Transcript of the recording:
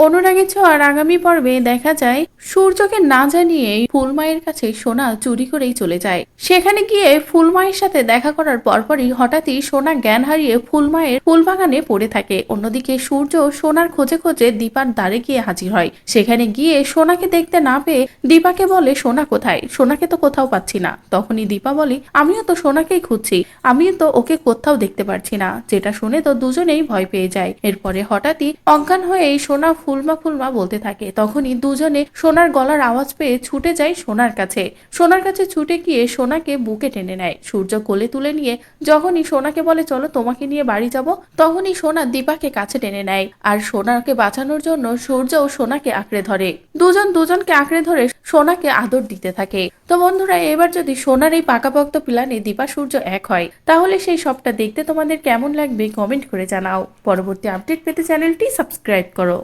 অনুরাগী ছোঁয়ার আগামী পর্বে দেখা যায় সূর্যকে না জানিয়েই ফুলমায়ের কাছে সোনা চুরি করেই চলে যায়। সেখানে গিয়ে ফুলমায়ের সাথে দেখা করার পরপরই হঠাৎই সোনা জ্ঞান হারিয়ে ফুলমায়ের ফুলবাগানে পড়ে থাকে। অন্যদিকে সূর্য সোনার খোঁজে খোঁজে দীপার দ্বারে গিয়ে হাজির হয়। সেখানে গিয়ে সোনাকে দেখতে না পেয়ে দীপাকে বলে সোনা কোথায়, সোনাকে তো কোথাও পাচ্ছি না। তখনই দীপা বলে আমিও তো সোনাকেই খুঁজছি, আমিও তো ওকে কোথাও দেখতে পারছি না। যেটা শুনে তো দুজনেই ভয় পেয়ে যায়। এরপরে হঠাৎই অজ্ঞান হয়ে সোনা ফুলমা ফুলমা বলতে থাকে। তখনই দুজনে সোনার গলার আওয়াজ পেয়ে ছুটে যায় সোনার কাছে ছুটে গিয়ে সোনাকে বুকে টেনে নেয়। সূর্য কোলে তুলে নিয়ে যখনই সোনাকে বলে চলো তোমাকে নিয়ে বাড়ি যাব, তখনই সোনা দীপাকে কাছে টেনে নেয়। আর সোনাকে বাঁচানোর জন্য সূর্যও সোনাকে আঁকড়ে ধরে। দুজনকে আঁকড়ে ধরে সোনাকে আদর দিতে থাকে। তো বন্ধুরা, এবার যদি সোনার এই পাকাপোক্ত প্ল্যানে দীপা সূর্য এক হয়, তাহলে সেই সবটা দেখতে তোমাদের কেমন লাগবে কমেন্ট করে জানাও। পরবর্তী আপডেট পেতে চ্যানেলটি সাবস্ক্রাইব করো।